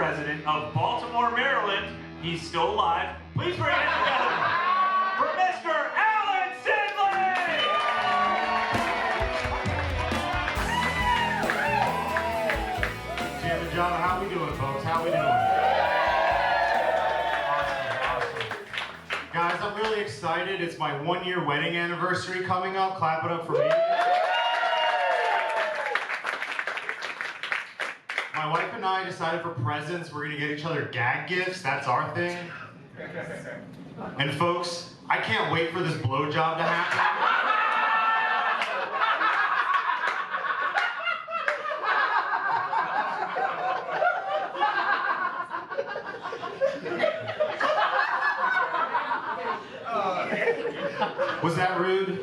president of Baltimore, Maryland. He's still alive. Please bring it together for Mr. Alan Sidley! Jim and John, how we doing, folks? How we doing? Awesome. Guys, I'm really excited. It's my 1-year wedding anniversary coming up. Clap it up for me. My wife and I decided for presents we're gonna get each other gag gifts. That's our thing. And folks, I can't wait for this blowjob to happen. Was that rude?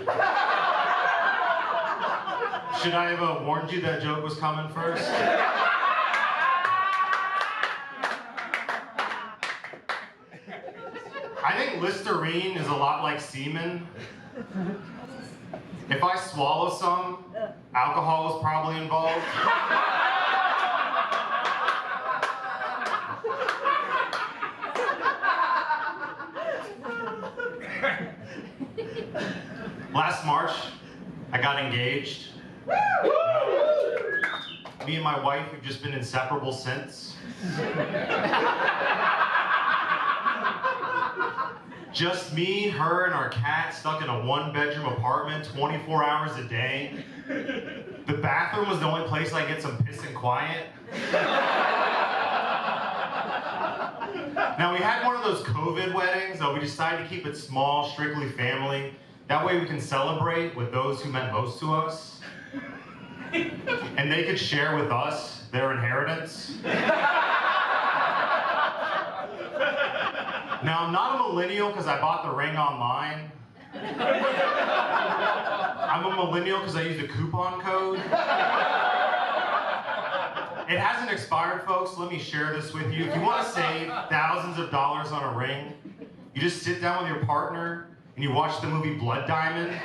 Should I have warned you that joke was coming first? I think Listerine is a lot like semen. If I swallow some, alcohol is probably involved. Last March, I got engaged. Me and my wife have just been inseparable since. Just me, her, and our cat stuck in a 1-bedroom apartment 24 hours a day. The bathroom was the only place I get some piss and quiet. Now, we had one of those COVID weddings, so we decided to keep it small, strictly family. That way we can celebrate with those who meant most to us. And they could share with us their inheritance. Now, I'm not a millennial because I bought the ring online. I'm a millennial because I used a coupon code. It hasn't expired, folks. Let me share this with you. If you want to save thousands of dollars on a ring, you just sit down with your partner and you watch the movie Blood Diamond.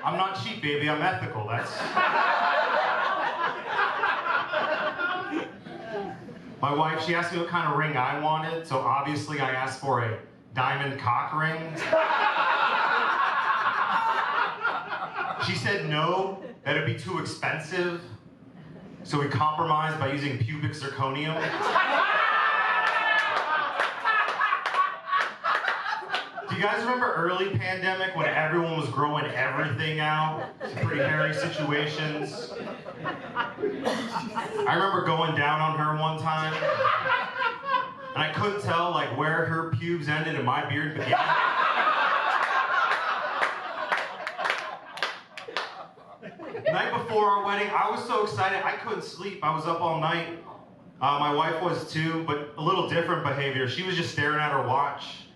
I'm not cheap, baby. I'm ethical. My wife, she asked me what kind of ring I wanted, so obviously I asked for a diamond cock ring. She said no, that'd be too expensive, so we compromised by using pubic zirconium. Do you guys remember early pandemic when everyone was growing everything out? Some pretty hairy situations. I remember going down on her one time, and I couldn't tell like where her pubes ended and my beard began. The night before our wedding, I was so excited I couldn't sleep. I was up all night. My wife was too, but a little different behavior. She was just staring at her watch.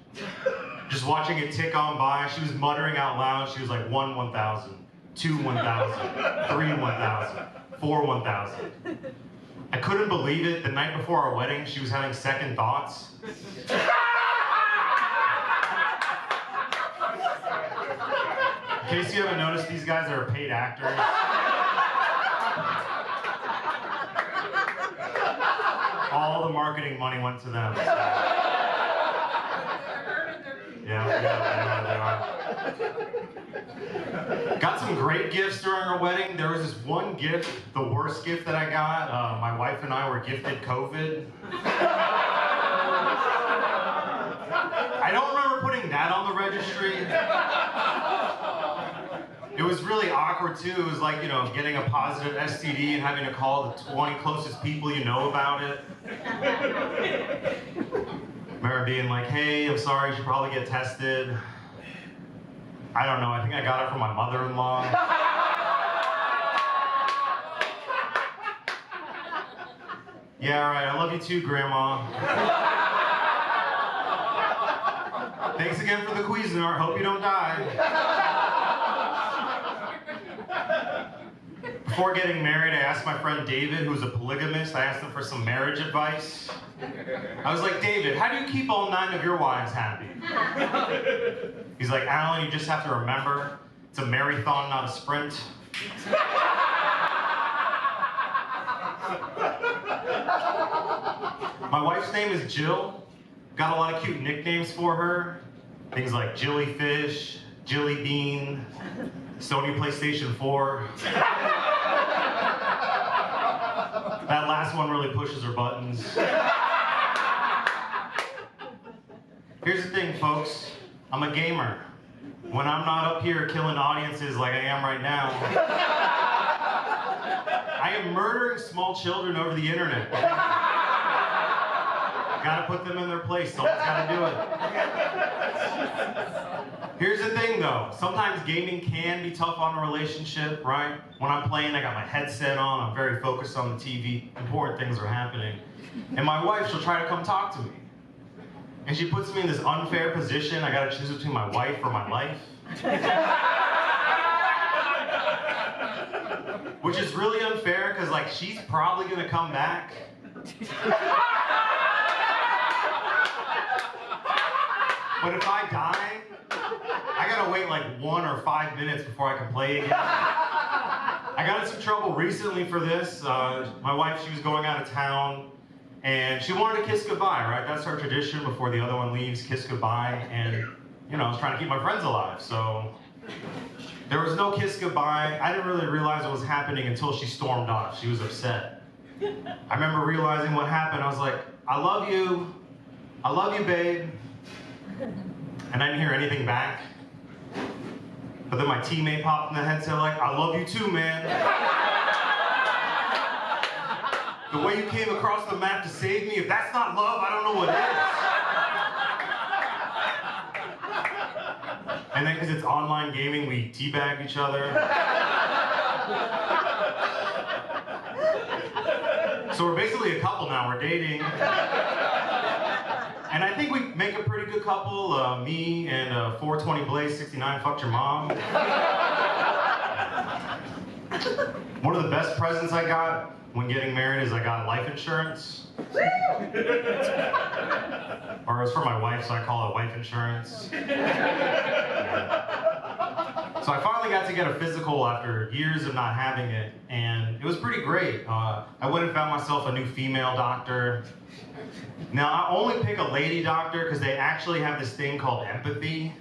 Just watching it tick on by. She was muttering out loud. She was like 1 1,000, 2 1,000, 3 1,000, 4 1,000. I couldn't believe it. The night before our wedding, she was having second thoughts. In case you haven't noticed, these guys are paid actors. All the marketing money went to them. Yeah, they are. Got some great gifts during our wedding. There was this one gift, the worst gift that I got. My wife and I were gifted COVID. I don't remember putting that on the registry. It was really awkward too. It was like, getting a positive STD and having to call the 20 closest people you know about it. Remember being like, hey, I'm sorry, you should probably get tested. I don't know, I think I got it from my mother-in-law. Yeah, all right, I love you too, Grandma. Thanks again for the Cuisinart, hope you don't die. Before getting married, I asked my friend David, who's a polygamist, I asked him for some marriage advice. I was like, David, how do you keep all 9 of your wives happy? He's like, Alan, you just have to remember, it's a marathon, not a sprint. My wife's name is Jill. Got a lot of cute nicknames for her. Things like Jillyfish, Jilly Bean, Sony PlayStation 4. That last one really pushes her buttons. Here's the thing, folks. I'm a gamer. When I'm not up here killing audiences like I am right now, I am murdering small children over the internet. Gotta put them in their place, someone's gotta do it. Here's the thing though, sometimes gaming can be tough on a relationship, right? When I'm playing, I got my headset on, I'm very focused on the TV, important things are happening. And my wife, she'll try to come talk to me. And she puts me in this unfair position, I gotta choose between my wife or my life. Which is really unfair, because like, she's probably gonna come back. But if I die, I gotta wait like 1 or 5 minutes before I can play again. I got in some trouble recently for this. My wife, she was going out of town, and she wanted to kiss goodbye, right? That's our tradition before the other one leaves, kiss goodbye. And, you know, I was trying to keep my friends alive, so there was no kiss goodbye. I didn't really realize what was happening until she stormed off. She was upset. I remember realizing what happened. I was like, I love you, babe. And I didn't hear anything back. But then my teammate popped in the headset like, I love you too, man. The way you came across the map to save me, if that's not love, I don't know what is. And then because it's online gaming, we teabag each other. So we're basically a couple now, we're dating. And I think we make a pretty good couple, me and 420 Blaze 69 fucked your mom. One of the best presents I got when getting married is I got life insurance. Or it was for my wife, so I call it wife insurance. So I finally got to get a physical after years of not having it, and it was pretty great. I went and found myself a new female doctor. Now, I only pick a lady doctor because they actually have this thing called empathy.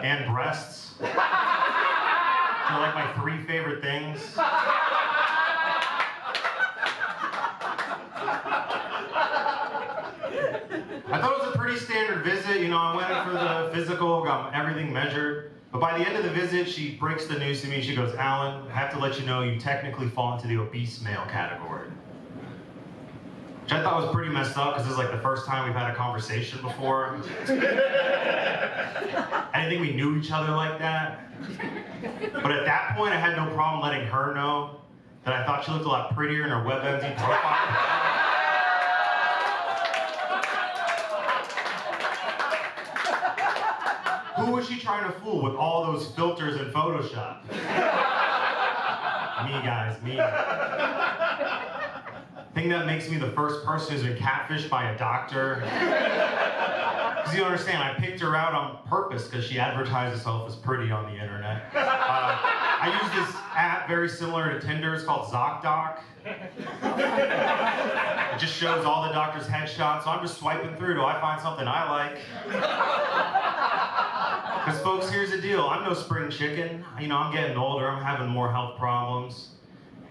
And breasts. They're like my 3 favorite things. I thought it was a pretty standard visit. You know, I went in for the physical, got everything measured. But by the end of the visit, she breaks the news to me. She goes, Alan, I have to let you know you technically fall into the obese male category. Which I thought was pretty messed up, because this is like the first time we've had a conversation before. I didn't think we knew each other like that. But at that point, I had no problem letting her know that I thought she looked a lot prettier in her WebMD profile. Who was she trying to fool with all those filters in Photoshop? Me, guys, me. The thing that makes me the first person who's been catfished by a doctor. Because you understand, I picked her out on purpose because she advertised herself as pretty on the internet. I use this app very similar to Tinder. It's called ZocDoc. It just shows all the doctors' headshots, so I'm just swiping through till I find something I like. Because folks, here's the deal. I'm no spring chicken. You know, I'm getting older. I'm having more health problems.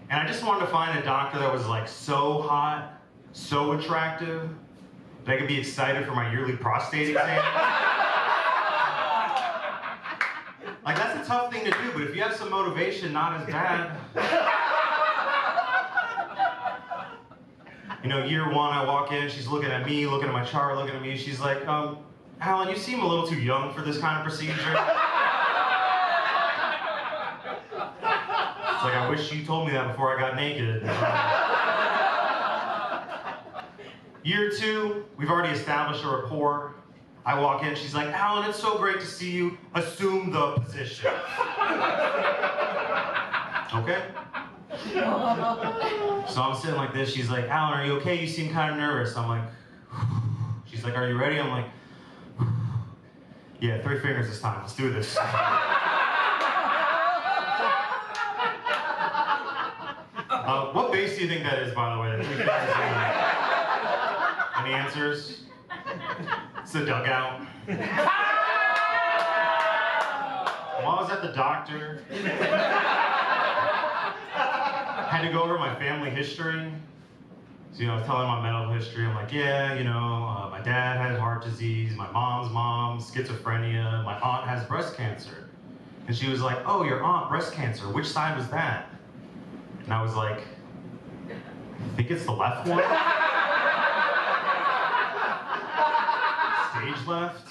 And I just wanted to find a doctor that was like so hot, so attractive, that I could be excited for my yearly prostate exam. Like, that's a tough thing to do, but if you have some motivation, not as bad. You know, year 1, I walk in, she's looking at me, looking at my chart, looking at me. She's like, Alan, you seem a little too young for this kind of procedure. It's like, I wish you told me that before I got naked. Year 2, we've already established a rapport. I walk in, she's like, Alan, it's so great to see you. Assume the position. Okay? So I'm sitting like this, she's like, Alan, are you okay? You seem kind of nervous. I'm like, she's like, are you ready? I'm like, yeah, 3 fingers this time, let's do this. What base do you think that is, by the way? Any answers? It's the dugout. While I was at the doctor, had to go over my family history. So, I was telling my medical history. I'm like, yeah, my dad had heart disease, my mom's mom, schizophrenia, my aunt has breast cancer. And she was like, oh, your aunt, breast cancer, which side was that? And I was like, I think it's the left one. Stage left.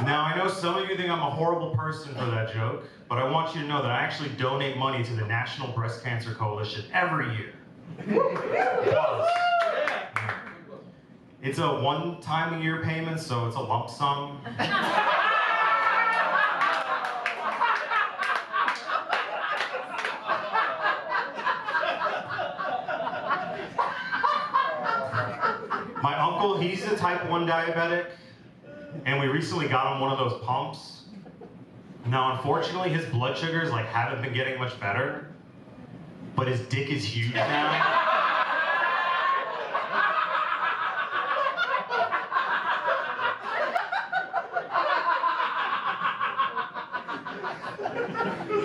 Now, I know some of you think I'm a horrible person for that joke, but I want you to know that I actually donate money to the National Breast Cancer Coalition every year. It's a one-time-a-year payment, so it's a lump sum. My uncle, he's a type 1 diabetic, and we recently got him one of those pumps. Now, unfortunately, his blood sugars haven't been getting much better, but his dick is huge now.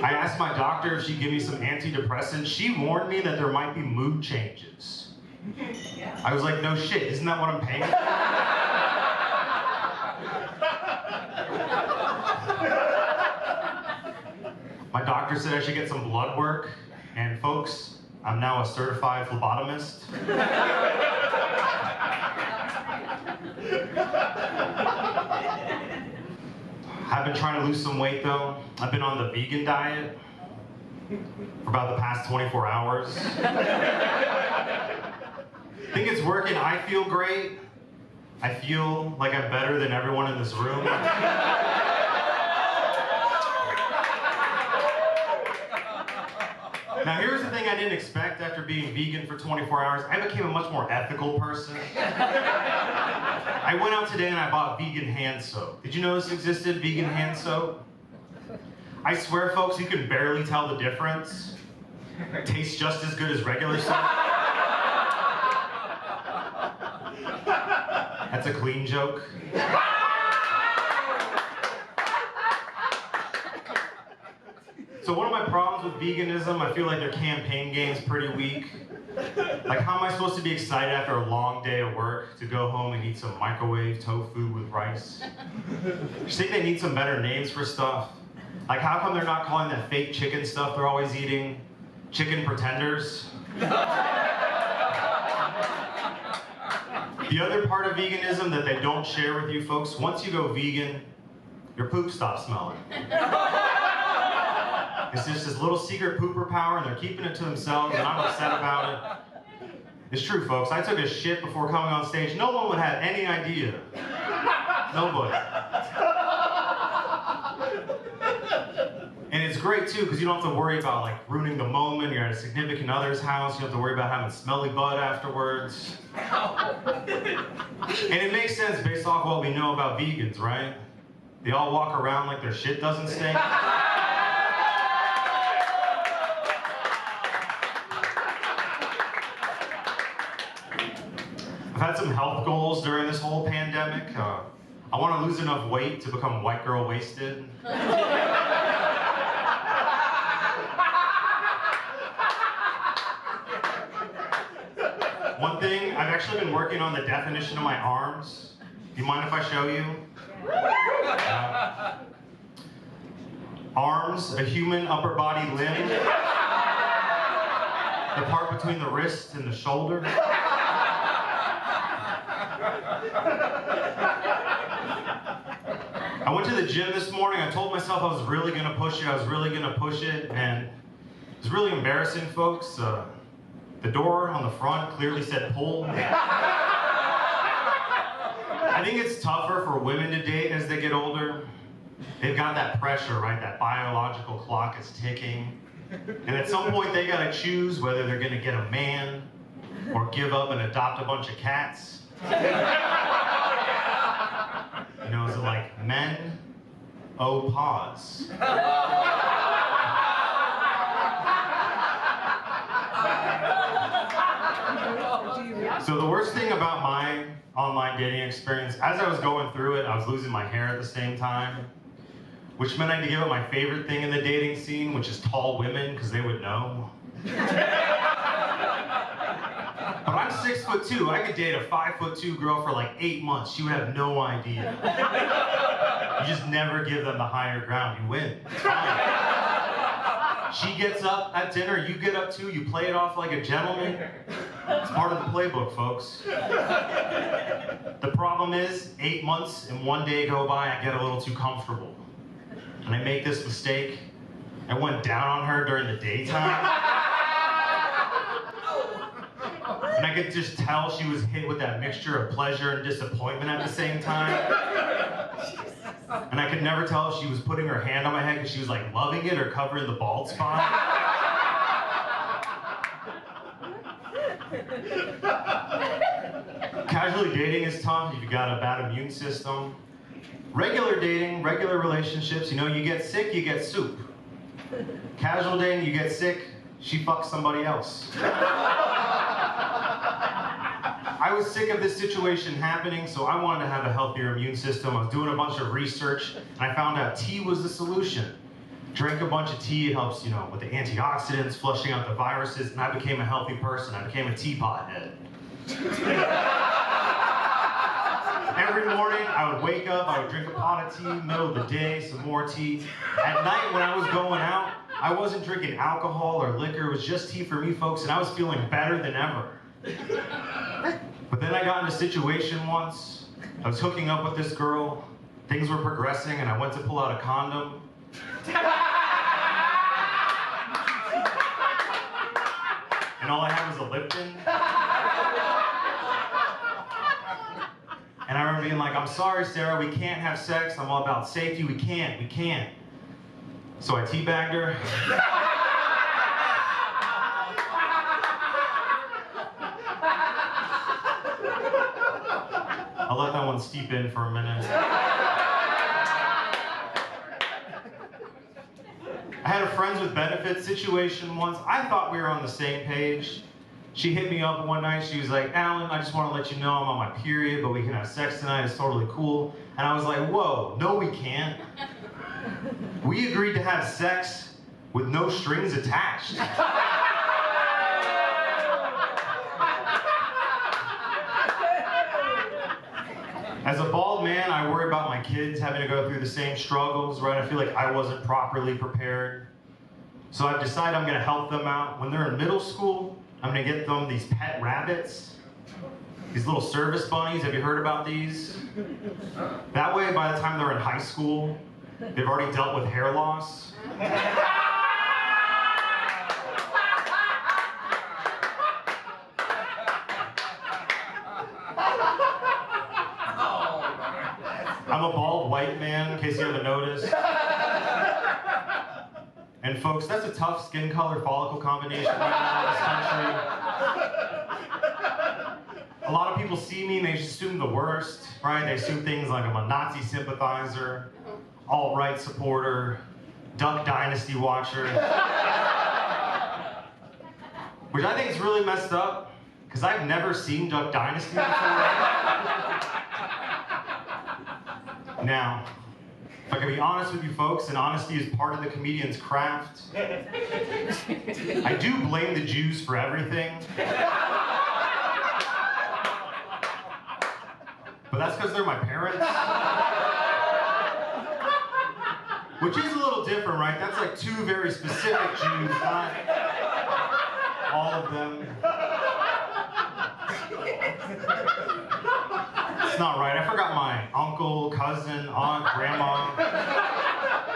I asked my doctor if she'd give me some antidepressants. She warned me that there might be mood changes. I was like, no shit, isn't that what I'm paying for? My doctor said I should get some blood work, and folks, I'm now a certified phlebotomist. I've been trying to lose some weight though. I've been on the vegan diet for about the past 24 hours. I think it's working. I feel great. I feel like I'm better than everyone in this room. Now here's the thing I didn't expect after being vegan for 24 hours. I became a much more ethical person. I went out today and I bought vegan hand soap. Did you know this existed, vegan hand soap? I swear, folks, you can barely tell the difference. It tastes just as good as regular soap. That's a clean joke. So one of my problems with veganism, I feel like their campaign game's pretty weak. How am I supposed to be excited after a long day of work to go home and eat some microwave tofu with rice? You think they need some better names for stuff? How come they're not calling that fake chicken stuff they're always eating chicken pretenders? The other part of veganism that they don't share with you folks, once you go vegan, your poop stops smelling. It's just this little secret pooper power, and they're keeping it to themselves, and I'm upset about it. It's true, folks. I took a shit before coming on stage. No one would have any idea. Nobody. And it's great, too, because you don't have to worry about, ruining the moment. You're at a significant other's house. You don't have to worry about having smelly butt afterwards. And it makes sense based off what we know about vegans, right? They all walk around like their shit doesn't stink. I've had some health goals during this whole pandemic. I want to lose enough weight to become white girl wasted. One thing, I've actually been working on the definition of my arms. Do you mind if I show you? Arms, a human upper body limb. The part between the wrist and the shoulder. I went to the gym this morning. I told myself I was really going to push it. And it was really embarrassing, folks. The door on the front clearly said pull. I think it's tougher for women to date as they get older. They've got that pressure, right? That biological clock is ticking. And at some point they gotta choose whether they're gonna get a man or give up and adopt a bunch of cats. Is it men? Oh, pause. So the worst thing about my online dating experience, as I was going through it, I was losing my hair at the same time, which meant I had to give up my favorite thing in the dating scene, which is tall women, because they would know. But I'm 6'2". I could date a 5'2" girl for like 8 months. She would have no idea. You just never give them the higher ground. You win. It's fine. She gets up at dinner, you get up too, you play it off like a gentleman. It's part of the playbook, folks. The problem is, 8 months and 1 day go by, I get a little too comfortable. And I make this mistake. I went down on her during the daytime. And I could just tell she was hit with that mixture of pleasure and disappointment at the same time. And I could never tell if she was putting her hand on my head because she was like loving it or covering the bald spot. Casually dating is tough if you got a bad immune system. Regular dating, regular relationships, you get sick, you get soup. Casual dating, you get sick, she fucks somebody else. I was sick of this situation happening, so I wanted to have a healthier immune system. I was doing a bunch of research, and I found out tea was the solution. Drank a bunch of tea, it helps, with the antioxidants, flushing out the viruses, and I became a healthy person. I became a teapot head. Every morning, I would wake up, I would drink a pot of tea, middle of the day, some more tea. At night, when I was going out, I wasn't drinking alcohol or liquor, it was just tea for me, folks, and I was feeling better than ever. But then I got in a situation once, I was hooking up with this girl, things were progressing, and I went to pull out a condom. And all I had was a Lipton. And I remember being like, I'm sorry, Sarah, we can't have sex. I'm all about safety. We can't. So I teabagged her. I'll let that one steep in for a minute. I had a friends with benefits situation once. I thought we were on the same page. She hit me up one night. She was like, Alan, I just want to let you know I'm on my period, but we can have sex tonight. It's totally cool. And I was like, whoa, no we can't. We agreed to have sex with no strings attached. As a bald man, I worry about my kids having to go through the same struggles, right? I feel like I wasn't properly prepared. So I've decided I'm gonna help them out. When they're in middle school, I'm gonna get them these pet rabbits, these little service bunnies. Have you heard about these? That way, by the time they're in high school, they've already dealt with hair loss. I'm a bald white man, in case you haven't noticed. And folks, that's a tough skin color follicle combination right now in this country. A lot of people see me and they just assume the worst, right? They assume things like I'm a Nazi sympathizer, alt-right supporter, Duck Dynasty watcher. Which I think is really messed up, because I've never seen Duck Dynasty before. Now, if I can be honest with you folks, and honesty is part of the comedian's craft, I do blame the Jews for everything. But that's because they're my parents. Which is a little different, right? That's like two very specific Jews, not all of them. It's not right. I forgot my uncle, cousin, aunt, grandma.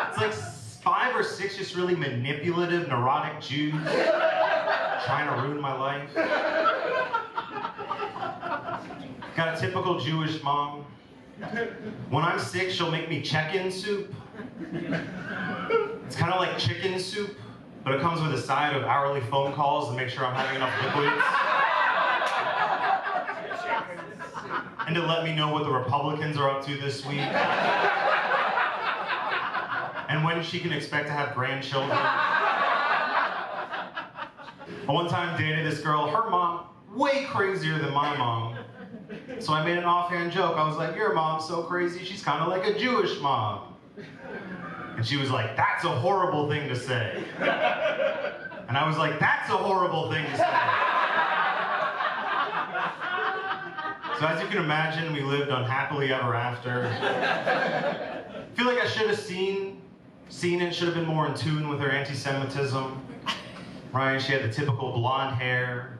It's like 5 or 6 just really manipulative, neurotic Jews trying to ruin my life. Got a typical Jewish mom. When I'm sick, she'll make me chicken soup. It's kind of like chicken soup, but it comes with a side of hourly phone calls to make sure I'm having enough liquids. And to let me know what the Republicans are up to this week. And when she can expect to have grandchildren. I one time dated this girl, her mom, way crazier than my mom. So I made an offhand joke. I was like, your mom's so crazy, she's kind of like a Jewish mom. And she was like, that's a horrible thing to say. And I was like, that's a horrible thing to say. So as you can imagine, we lived unhappily ever after. I feel like I should have seen it, should have been more in tune with her anti-Semitism. Right? She had the typical blonde hair,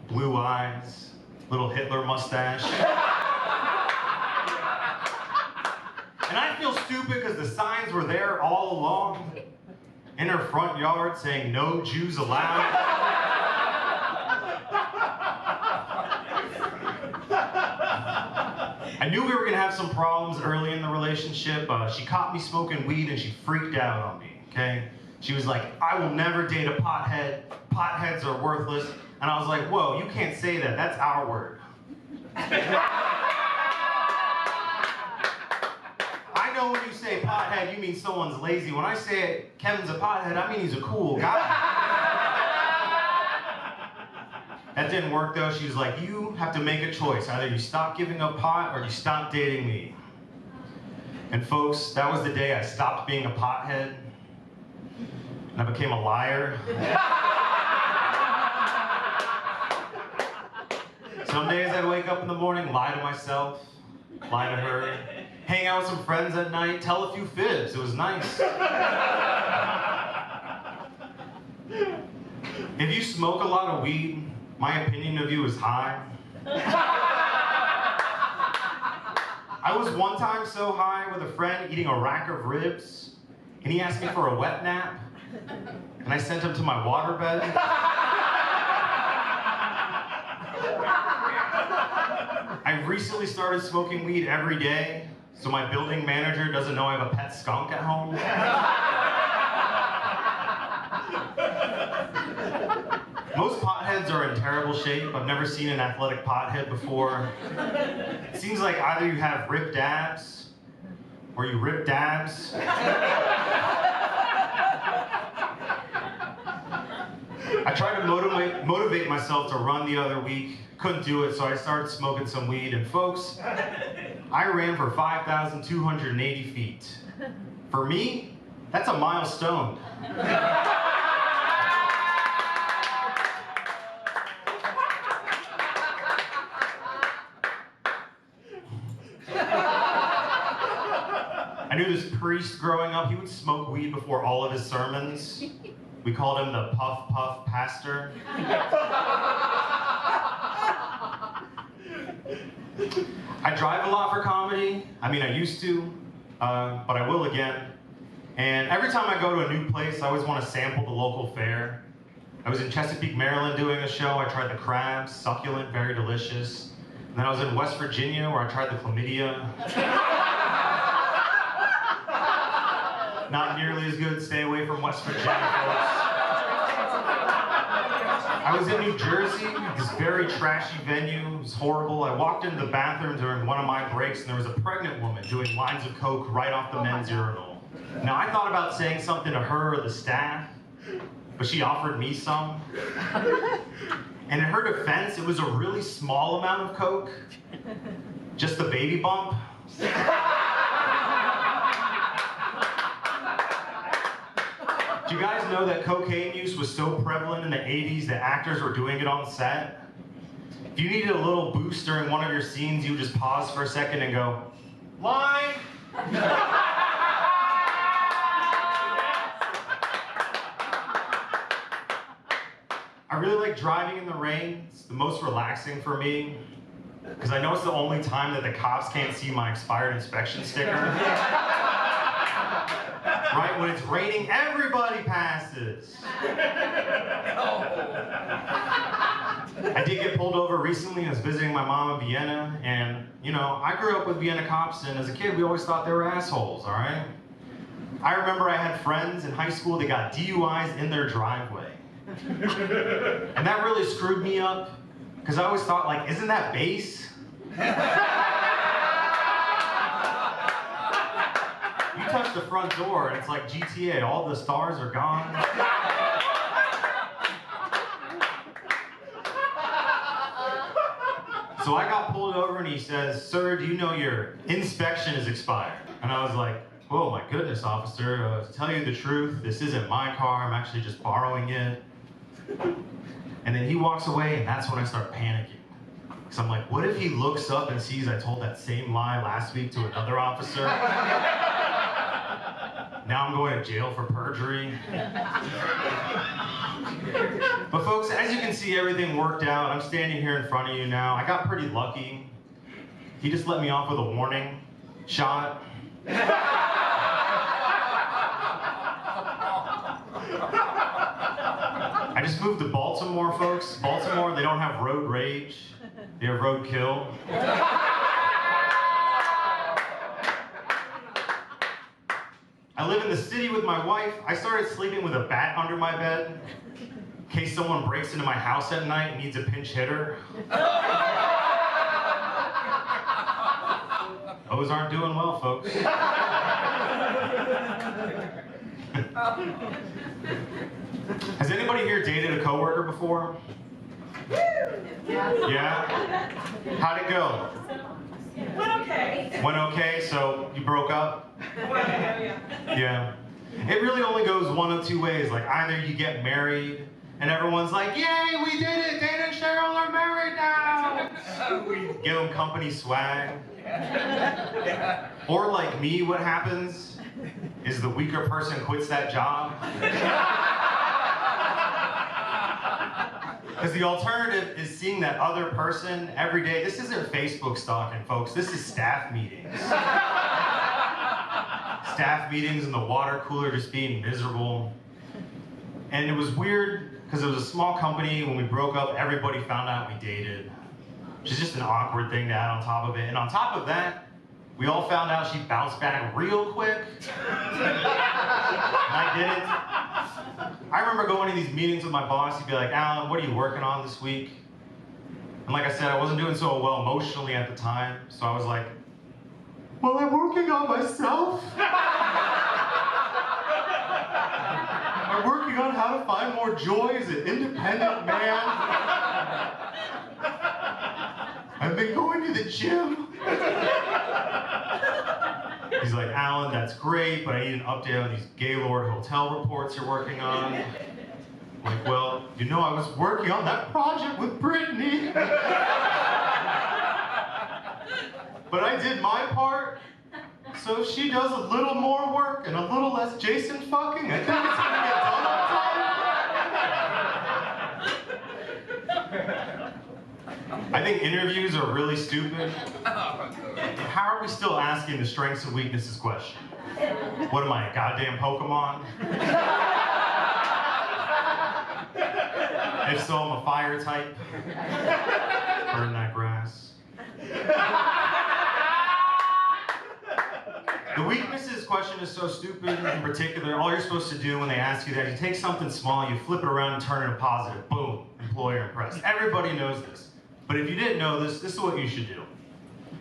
blue eyes, little Hitler mustache. And I feel stupid because the signs were there all along in her front yard saying no Jews allowed. I knew we were gonna have some problems early in the relationship. She caught me smoking weed and she freaked out on me, okay? She was like, I will never date a pothead. Potheads are worthless. And I was like, whoa, you can't say that. That's our word. I know when you say pothead, you mean someone's lazy. When I say Kevin's a pothead, I mean he's a cool guy. That didn't work though. She was like, you have to make a choice. Either you stop giving up pot or you stop dating me. And folks, that was the day I stopped being a pothead and I became a liar. Some days I'd wake up in the morning, lie to myself, lie to her, hang out with some friends at night, tell a few fibs. It was nice. If you smoke a lot of weed, my opinion of you is high. I was one time so high with a friend eating a rack of ribs, and he asked me for a wet nap, and I sent him to my waterbed. I recently started smoking weed every day, so my building manager doesn't know I have a pet skunk at home. Most potheads are in terrible shape. I've never seen an athletic pothead before. It seems like either you have ripped abs or you rip dabs. I tried to motivate myself to run the other week. Couldn't do it, so I started smoking some weed. And folks, I ran for 5,280 feet. For me, that's a milestone. I knew this priest growing up. He would smoke weed before all of his sermons. We called him the Puff Puff Pastor. I drive a lot for comedy. I mean, I used to, but I will again. And every time I go to a new place, I always want to sample the local fare. I was in Chesapeake, Maryland doing a show. I tried the crabs, succulent, very delicious. And then I was in West Virginia where I tried the chlamydia. Not nearly as good. Stay away from West Virginia, folks. I was in New Jersey, this very trashy venue. It was horrible. I walked into the bathroom during one of my breaks, and there was a pregnant woman doing lines of coke right off the men's urinal. Now, I thought about saying something to her or the staff, but she offered me some. And in her defense, it was a really small amount of coke. Just the baby bump. Do you guys know that cocaine use was so prevalent in the 80s that actors were doing it on set? If you needed a little boost during one of your scenes, you would just pause for a second and go, line! I really like driving in the rain. It's the most relaxing for me, because I know it's the only time that the cops can't see my expired inspection sticker. Right, when it's raining, everybody passes. I did get pulled over recently. I was visiting my mom in Vienna, and, you know, I grew up with Vienna cops, and as a kid, we always thought they were assholes, all right? I remember I had friends in high school that got DUIs in their driveway. And that really screwed me up, because I always thought, like, isn't that base? You touch the front door and it's like GTA, all the stars are gone. So I got pulled over and he says, "Sir, do you know your inspection is expired?" And I was like, "Oh my goodness, officer, to tell you the truth, this isn't my car, I'm actually just borrowing it." And then he walks away and that's when I start panicking. Because I'm like, what if he looks up and sees I told that same lie last week to another officer? Now I'm going to jail for perjury. But folks, as you can see, everything worked out. I'm standing here in front of you now. I got pretty lucky. He just let me off with a warning shot. I just moved to Baltimore, folks. Baltimore, they don't have road rage. They have road kill. I live in the city with my wife. I started sleeping with a bat under my bed in case someone breaks into my house at night and needs a pinch hitter. Those aren't doing well, folks. Has anybody here dated a coworker before? Yeah? How'd it go? Went okay. Went okay, so you broke up? Yeah. It really only goes one of two ways. Like either you get married and everyone's like, "Yay, we did it! Dana and Cheryl are married now!" Give them company swag. Or like me, what happens is the weaker person quits that job. Because the alternative is seeing that other person every day. This isn't Facebook stalking, folks. This is staff meetings. Staff meetings in the water cooler just being miserable. And it was weird because it was a small company. When we broke up, everybody found out we dated, which is just an awkward thing to add on top of it. And on top of that, we all found out she bounced back real quick. And I didn't. I remember going to these meetings with my boss. He'd be like, "Alan, what are you working on this week?" And like I said, I wasn't doing so well emotionally at the time. So I was like, "Well, I'm working on myself. I'm working on how to find more joy as an independent man. I've been going to the gym." He's like, "Alan, that's great, but I need an update on these Gaylord hotel reports you're working on." I'm like, "Well, you know, I was working on that project with Brittany." But I did my part, so if she does a little more work and a little less Jason fucking, I think it's gonna get done on time. I think interviews are really stupid. How are we still asking the strengths and weaknesses question? What am I, a goddamn Pokemon? If so, I'm a fire type. Burn that grass. The weaknesses question is so stupid. In particular, all you're supposed to do when they ask you that, you take something small, you flip it around and turn it a positive. Boom, employer impressed. Everybody knows this. But if you didn't know this, this is what you should do.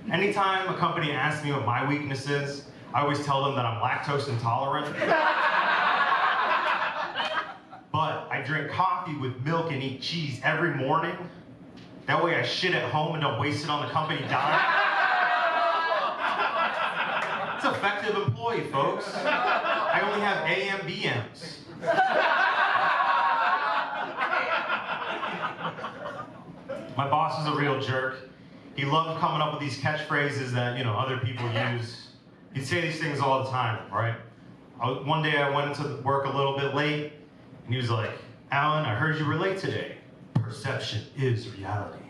Anytime a company asks me what my weakness is, I always tell them that I'm lactose intolerant. But I drink coffee with milk and eat cheese every morning. That way I shit at home and don't waste it on the company dime. It's an effective employee, folks. I only have AMBMs. My boss is a real jerk. He loved coming up with these catchphrases that, you know, other people use. He'd say these things all the time, right? One day I went into work a little bit late, and he was like, "Alan, I heard you were late today. Perception is reality.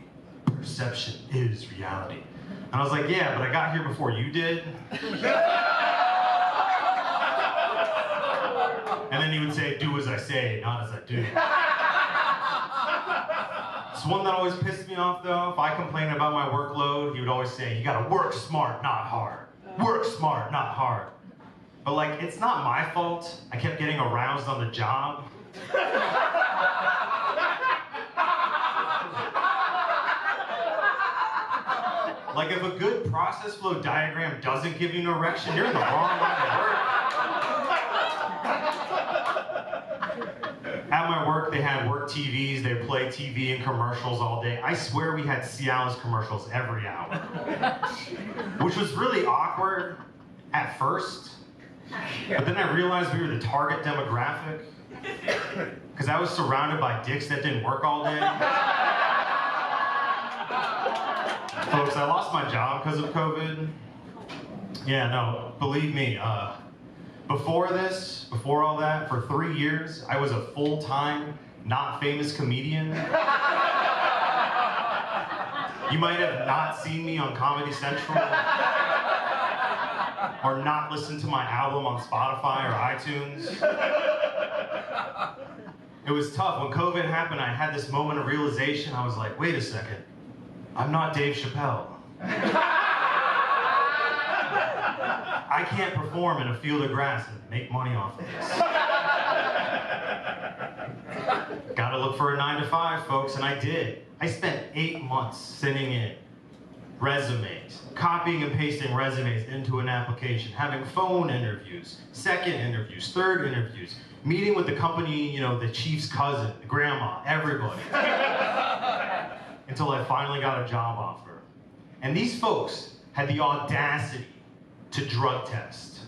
Perception is reality." And I was like, "Yeah, but I got here before you did." And then he would say, "Do as I say, not as I do." It's one that always pissed me off, though. If I complained about my workload, he would always say, "You gotta work smart, not hard. Work smart, not hard." But like, it's not my fault I kept getting aroused on the job. Like, if a good process flow diagram doesn't give you an erection, you're in the wrong line of work. At my work, they had work TVs, they play TV and commercials all day. I swear we had Cialis commercials every hour, which was really awkward at first. But then I realized we were the target demographic because I was surrounded by dicks that didn't work all day. Folks, I lost my job because of COVID. Yeah, no, believe me, before all that, for 3 years, I was a full-time, not famous comedian. You might have not seen me on Comedy Central, or not listened to my album on Spotify or iTunes. It was tough. When COVID happened, I had this moment of realization. I was like, wait a second, I'm not Dave Chappelle. I can't perform in a field of grass and make money off of this. Gotta look for a 9 to 5, folks, and I did. I spent 8 months sending in resumes, copying and pasting resumes into an application, having phone interviews, second interviews, third interviews, meeting with the company, the chief's cousin, the grandma, everybody. Until I finally got a job offer. And these folks had the audacity to drug test.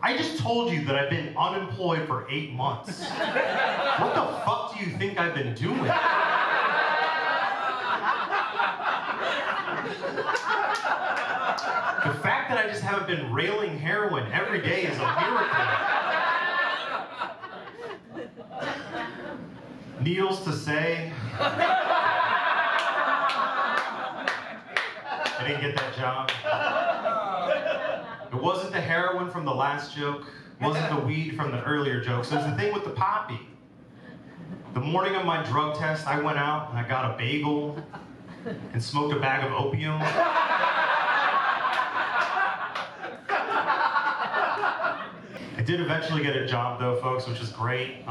I just told you that I've been unemployed for 8 months. What the fuck do you think I've been doing? The fact that I just haven't been railing heroin every day is a miracle. Needless to say, I didn't get that job. It wasn't the heroin from the last joke. It wasn't the weed from the earlier jokes. It was the thing with the poppy. The morning of my drug test, I went out and I got a bagel and smoked a bag of opium. I did eventually get a job though, folks, which is great.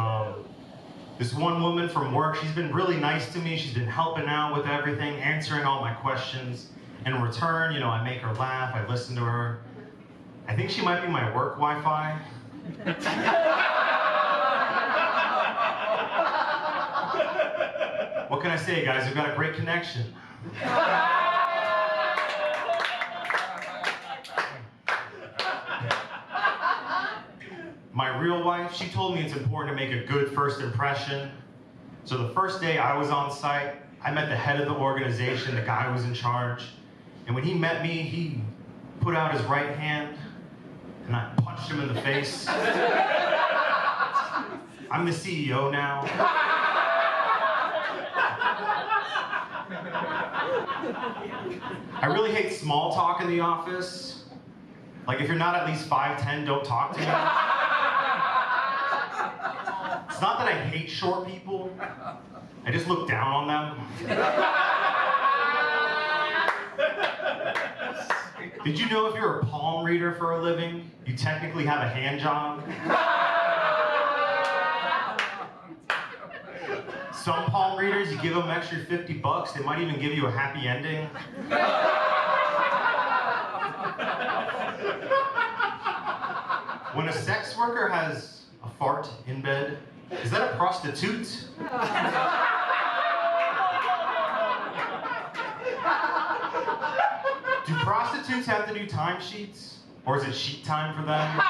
This one woman from work, she's been really nice to me. She's been helping out with everything, answering all my questions. In return, I make her laugh, I listen to her. I think she might be my work Wi-Fi. What can I say, guys? We've got a great connection. My real wife, she told me it's important to make a good first impression. So the first day I was on site, I met the head of the organization, the guy who was in charge. And when he met me, he put out his right hand and I punched him in the face. I'm the CEO now. I really hate small talk in the office. Like if you're not at least 5'10", don't talk to me. It's not that I hate short people. I just look down on them. Did you know if you're a palm reader for a living, you technically have a hand job? Some palm readers, you give them an extra $50, they might even give you a happy ending. When a sex worker has a fart in bed, is that a prostitute? Do prostitutes have to do timesheets? Or is it sheet time for them?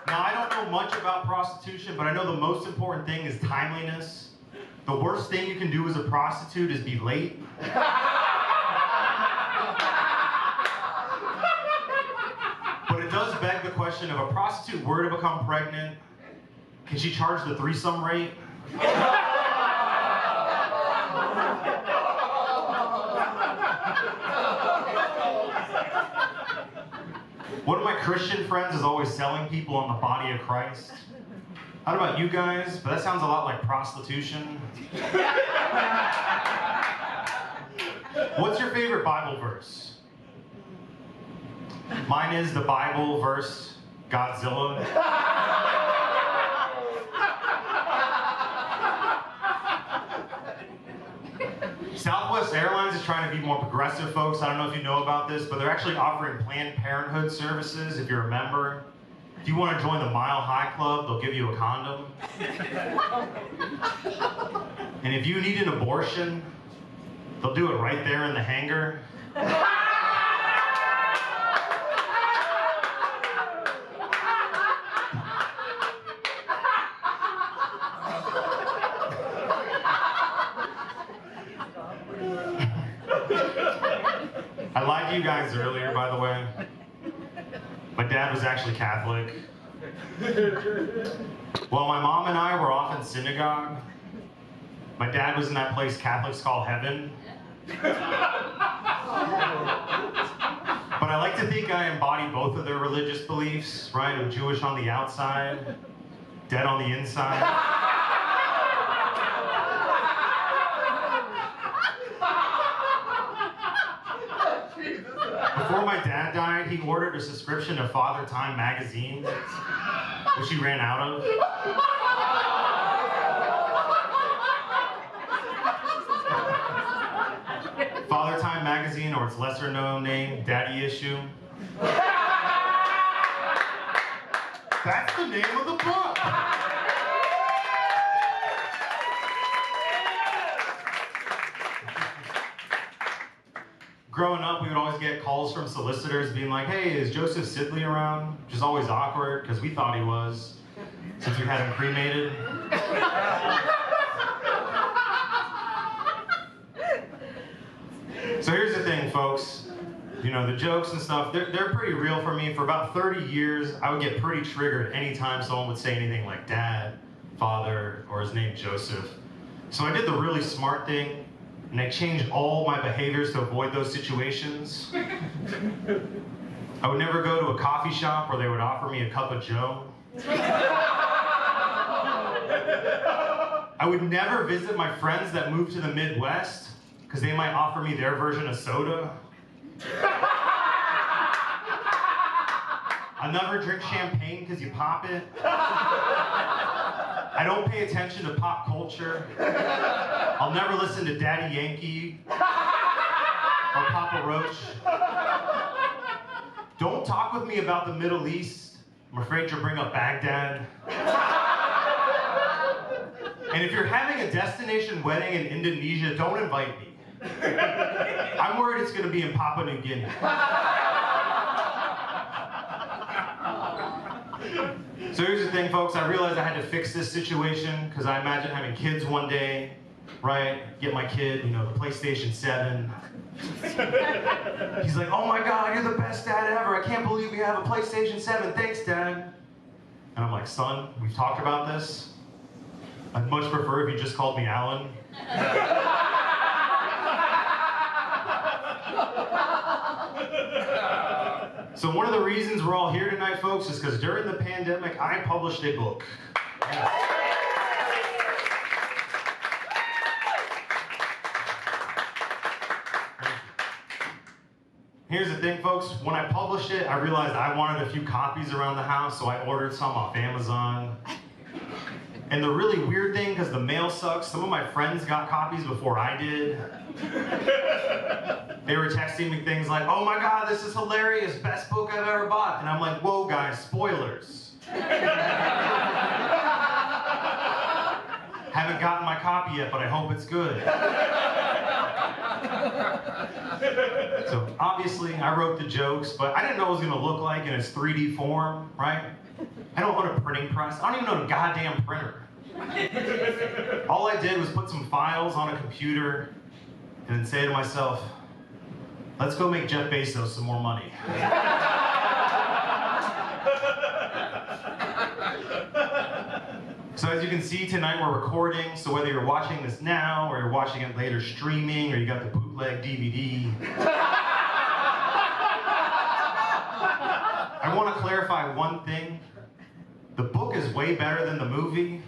Now, I don't know much about prostitution, but I know the most important thing is timeliness. The worst thing you can do as a prostitute is be late. But it does beg the question, if a prostitute were to become pregnant, can she charge the threesome rate? One of my Christian friends is always selling people on the body of Christ. I don't know about you guys, but that sounds a lot like prostitution. What's your favorite Bible verse? Mine is the Bible verse, Godzilla. Southwest Airlines is trying to be more progressive, folks. I don't know if you know about this, but they're actually offering Planned Parenthood services if you're a member. If you want to join the Mile High Club, they'll give you a condom. And if you need an abortion, they'll do it right there in the hangar. I lied to you guys earlier, by the way. My dad was actually Catholic. While my mom and I were off in synagogue, my dad was in that place Catholics call heaven. But I like to think I embody both of their religious beliefs, right? I'm Jewish on the outside, dead on the inside. Before my dad died, he ordered a subscription to Father Time magazine, which he ran out of. Father Time magazine, or its lesser known name, Daddy Issue. That's the name of the book. Growing up, we would always get calls from solicitors being like, hey, is Joseph Sidley around? Which is always awkward, because we thought he was, since we had him cremated. So here's the thing, folks. You know, the jokes and stuff, they're pretty real for me. For about 30 years, I would get pretty triggered anytime someone would say anything like dad, father, or his name Joseph. So I did the really smart thing, and I changed all my behaviors to avoid those situations. I would never go to a coffee shop where they would offer me a cup of joe. I would never visit my friends that moved to the Midwest, because they might offer me their version of soda. I'll never drink champagne because you pop it. I don't pay attention to pop culture. I'll never listen to Daddy Yankee or Papa Roach. Don't talk with me about the Middle East. I'm afraid you'll bring up Baghdad. And if you're having a destination wedding in Indonesia, don't invite me. I'm worried it's going to be in Papua New Guinea. So here's the thing, folks. I realized I had to fix this situation because I imagine having kids one day, right? Get my kid, you know, the PlayStation 7. He's like, oh my God, you're the best dad ever. I can't believe we have a PlayStation 7. Thanks, Dad. And I'm like, son, we've talked about this. I'd much prefer if you just called me Alan. So one of the reasons we're all here tonight, folks, is because during the pandemic, I published a book. Yeah. Here's the thing, folks. When I published it, I realized I wanted a few copies around the house, so I ordered some off Amazon. And the really weird thing, because the mail sucks, some of my friends got copies before I did. They were texting me things like, oh my God, this is hilarious, best book I've ever bought. And I'm like, whoa guys, spoilers. Haven't gotten my copy yet, but I hope it's good. So obviously I wrote the jokes, but I didn't know what it was gonna look like in its 3D form, right? I don't own a printing press. I don't even own a goddamn printer. All I did was put some files on a computer and then say to myself, let's go make Jeff Bezos some more money. So as you can see, tonight we're recording, so whether you're watching this now or you're watching it later streaming or you got the bootleg DVD, I want to clarify one thing. The book is way better than the movie.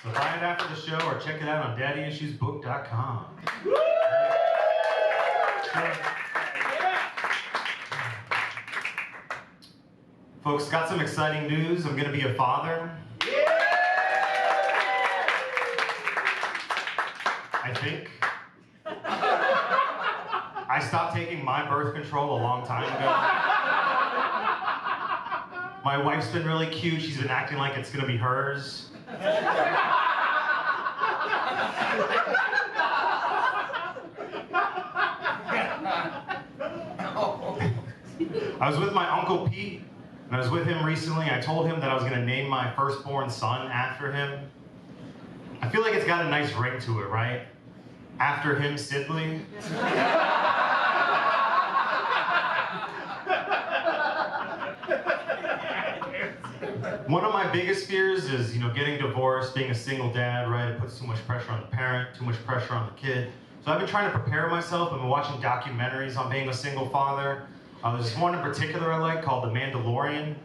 So buy it after the show or check it out on daddyissuesbook.com. Folks, got some exciting news. I'm going to be a father. I think. I stopped taking my birth control a long time ago. My wife's been really cute. She's been acting like it's gonna be hers. I was with my Uncle Pete, and I was with him recently. I told him that I was gonna name my firstborn son after him. I feel like it's got a nice ring to it, right? After him, Sidley. One of my biggest fears is, getting divorced, being a single dad, right? It puts too much pressure on the parent, too much pressure on the kid. So I've been trying to prepare myself. I've been watching documentaries on being a single father. There's one in particular I like called The Mandalorian.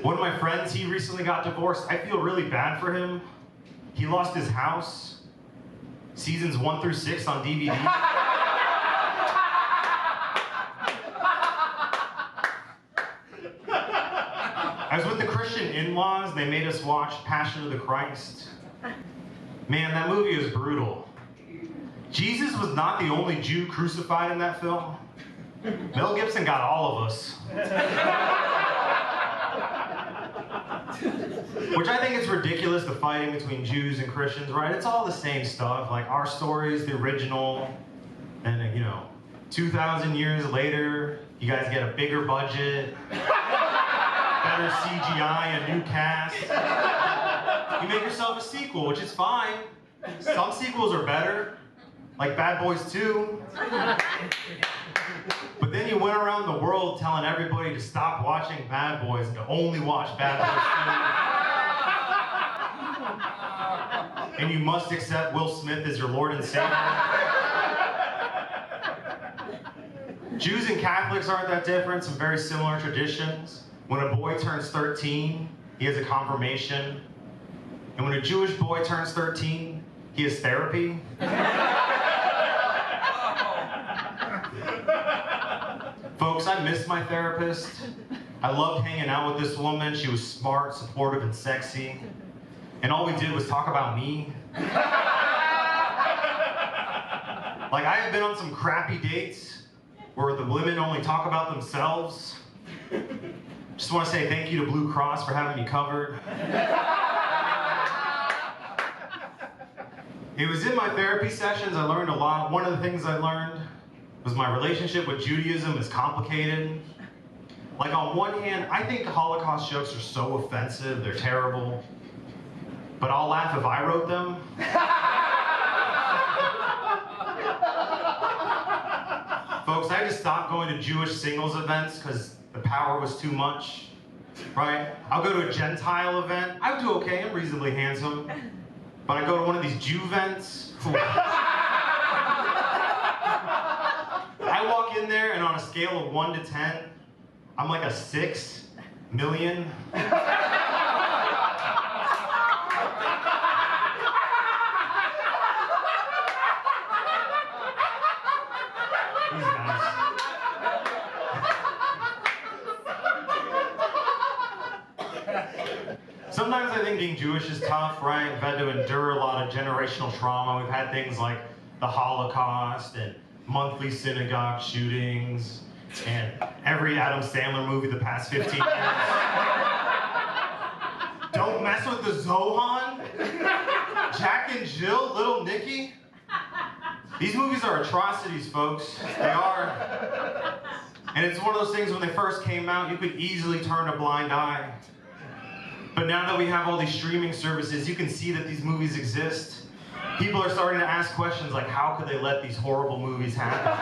One of my friends, he recently got divorced. I feel really bad for him. He lost his house. Seasons 1 through 6 on DVD. I was with the Christian in-laws. They made us watch Passion of the Christ. Man, that movie is brutal. Jesus was not the only Jew crucified in that film. Mel Gibson got all of us. Which I think it's ridiculous, the fighting between Jews and Christians, right? It's all the same stuff. Like, our story is the original, and 2,000 years later, you guys get a bigger budget, better CGI, a new cast. You make yourself a sequel, which is fine. Some sequels are better, like Bad Boys 2. But then you went around the world telling everybody to stop watching Bad Boys and to only watch Bad Boys 2. And you must accept Will Smith as your Lord and Savior. Jews and Catholics aren't that different, some very similar traditions. When a boy turns 13, he has a confirmation. And when a Jewish boy turns 13, he has therapy. Folks, I miss my therapist. I loved hanging out with this woman. She was smart, supportive, and sexy. And all we did was talk about me. Like, I have been on some crappy dates where the women only talk about themselves. Just want to say thank you to Blue Cross for having me covered. It was in my therapy sessions I learned a lot. One of the things I learned was my relationship with Judaism is complicated. Like, on one hand, I think Holocaust jokes are so offensive, they're terrible. But I'll laugh if I wrote them. Folks, I just stopped going to Jewish singles events because the power was too much, right? I'll go to a Gentile event. I would do okay, I'm reasonably handsome. But I go to one of these Jew events. I walk in there, and on a scale of 1 to 10, I'm like a 6 million. These guys. Sometimes I think being Jewish is tough, right? We've had to endure a lot of generational trauma. We've had things like the Holocaust and monthly synagogue shootings and every Adam Sandler movie the past 15 years. Don't mess with the Zohan. Jack and Jill, Little Nicky. These movies are atrocities, folks. They are. And it's one of those things when they first came out, you could easily turn a blind eye. But now that we have all these streaming services, you can see that these movies exist. People are starting to ask questions like, how could they let these horrible movies happen?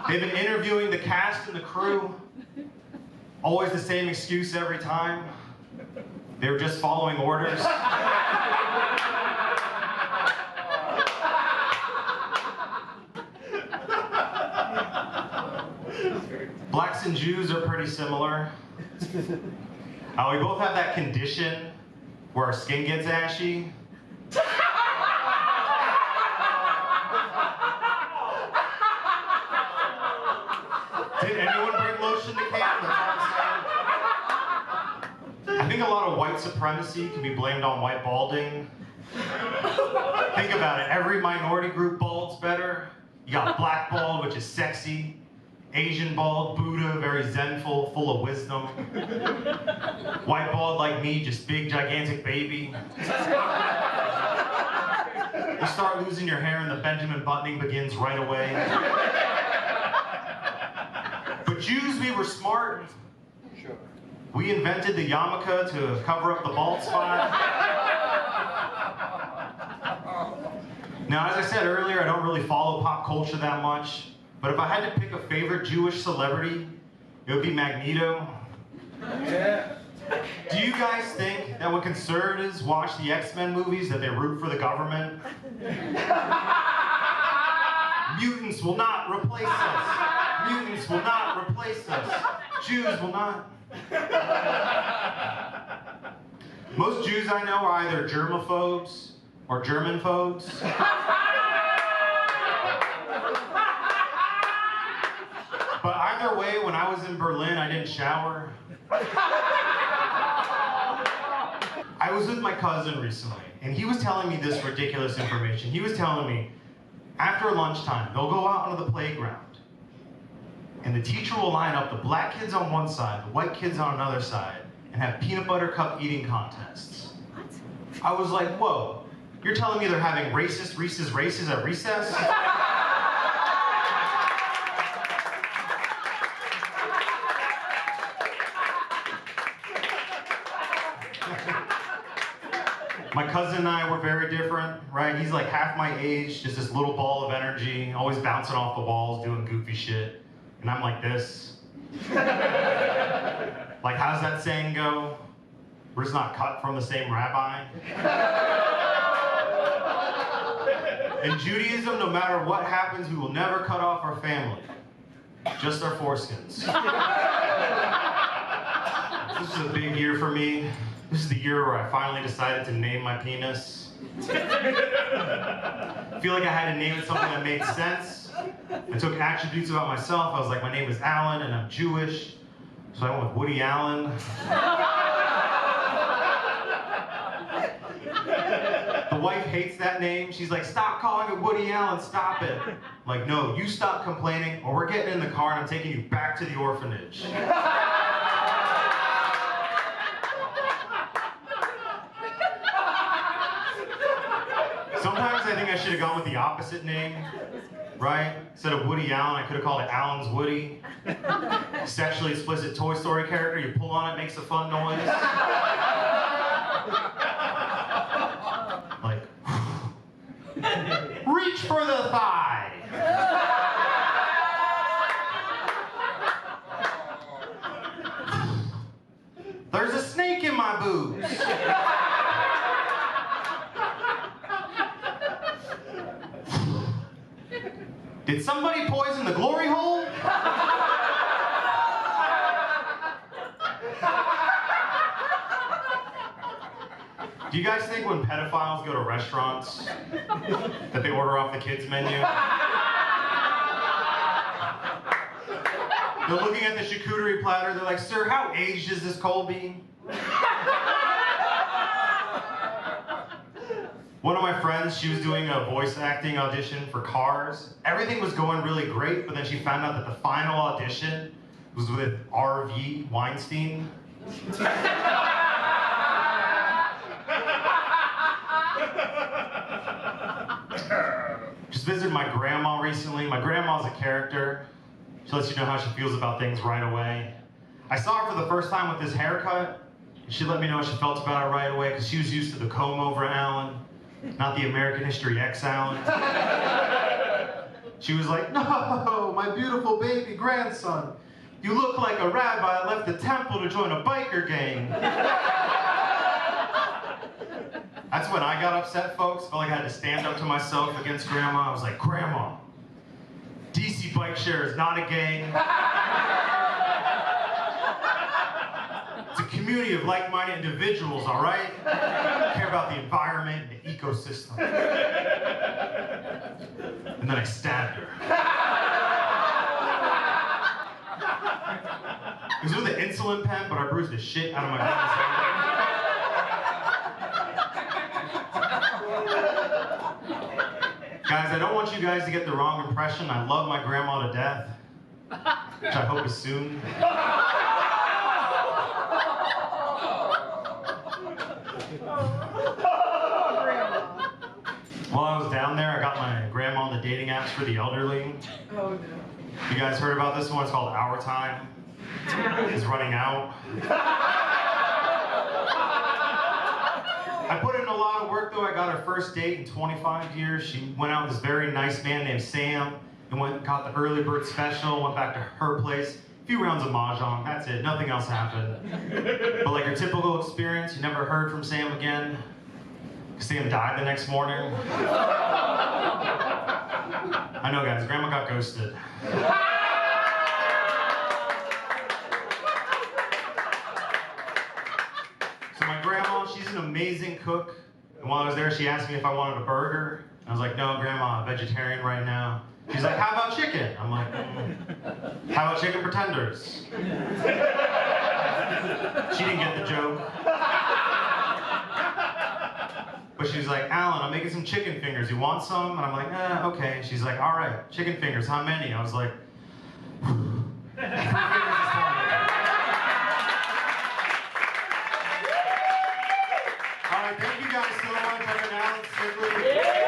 They've been interviewing the cast and the crew. Always the same excuse every time. They were just following orders. Blacks and Jews are pretty similar. We both have that condition where our skin gets ashy. Did anyone bring lotion to camp? That's all I'm saying. I think a lot of white supremacy can be blamed on white balding. Think about it. Every minority group balds better. You got black bald, which is sexy. Asian bald, Buddha, very zenful, full of wisdom. White bald like me, just big, gigantic baby. You start losing your hair and the Benjamin buttoning begins right away. But Jews, we were smart. Sure. We invented the yarmulke to cover up the bald spot. Now, as I said earlier, I don't really follow pop culture that much. But if I had to pick a favorite Jewish celebrity, it would be Magneto. Yeah. Do you guys think that when conservatives watch the X-Men movies that they root for the government? Mutants will not replace us. Mutants will not replace us. Jews will not. Most Jews I know are either germaphobes or Germanphobes. But either way, when I was in Berlin, I didn't shower. I was with my cousin recently, and he was telling me this ridiculous information. He was telling me, after lunchtime, they'll go out onto the playground, and the teacher will line up the black kids on one side, the white kids on another side, and have peanut butter cup eating contests. What? I was like, whoa, you're telling me they're having racist Reese's races at recess? My cousin and I were very different, right? He's like half my age, just this little ball of energy, always bouncing off the walls, doing goofy shit. And I'm like this. Like, how's that saying go? We're just not cut from the same rabbi. In Judaism, no matter what happens, we will never cut off our family. Just our foreskins. This is a big year for me. This is the year where I finally decided to name my penis. I feel like I had to name it something that made sense. I took attributes about myself. I was like, my name is Alan and I'm Jewish. So I went with Woody Allen. The wife hates that name. She's like, stop calling it Woody Allen, stop it. I'm like, no, you stop complaining or we're getting in the car and I'm taking you back to the orphanage. Sometimes I think I should have gone with the opposite name, right? Instead of Woody Allen, I could have called it Alan's Woody. Sexually explicit Toy Story character, you pull on it, makes a fun noise. Like, reach for the thigh. There's a snake in my boobs. Did somebody poison the glory hole? Do you guys think when pedophiles go to restaurants that they order off the kids' menu? They're looking at the charcuterie platter, they're like, sir, how aged is this Colby? One of my friends, she was doing a voice acting audition for Cars. Everything was going really great, but then she found out that the final audition was with R.V. Weinstein. Just visited my grandma recently. My grandma's a character. She lets you know how she feels about things right away. I saw her for the first time with this haircut. And she let me know how she felt about it right away because she was used to the comb over Alan, not the American History X Alan. She was like, no, my beautiful baby grandson. You look like a rabbi that left the temple to join a biker gang. That's when I got upset, folks. Felt like I had to stand up to myself against Grandma. I was like, Grandma, DC Bike Share is not a gang. It's a community of like-minded individuals, all right? Care about the environment and the ecosystem. And then I stabbed her. It was with an insulin pen, but I bruised the shit out of my grandma's hand. Guys, I don't want you guys to get the wrong impression. I love my grandma to death, which I hope is soon. While I was down there, I got my grandma on the dating apps for the elderly. Oh no. You guys heard about this one? It's called Our Time. It's running out. I put in a lot of work though. I got her first date in 25 years. She went out with this very nice man named Sam and got the early bird special, went back to her place. A few rounds of mahjong, that's it. Nothing else happened. But like your typical experience, you never heard from Sam again. Sam died the next morning. I know, guys, Grandma got ghosted. So my grandma, she's an amazing cook. And while I was there, she asked me if I wanted a burger. I was like, no, Grandma, I'm vegetarian right now. She's like, how about chicken? I'm like, how about chicken pretenders? She didn't get the joke. But she was like, Alan, I'm making some chicken fingers. You want some? And I'm like, okay. She's like, all right, chicken fingers, how many? I was like, all right, thank you guys so much. I've been Alan Sidley.